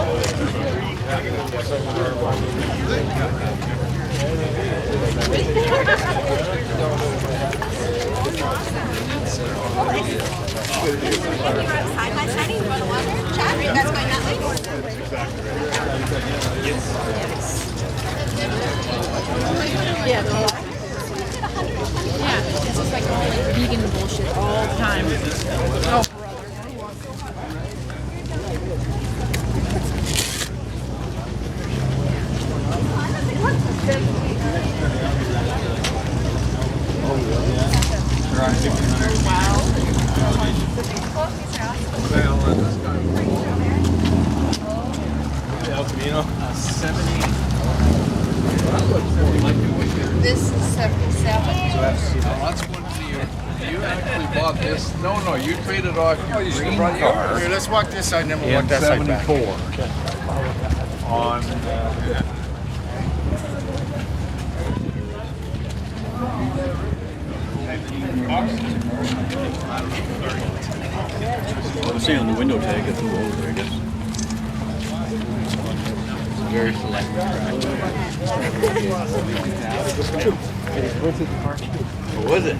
Side by side, you want to water? Chat? Are you guys going that way? Yeah, it's just like vegan bullshit all the time. Oh, This is 77. That's one for you. You actually bought this. No, you traded off your green car. Here, let's walk this side and then we'll walk In that side back. 74. On I'm seeing on the window tag it's a little older, I guess. very selective. What was it?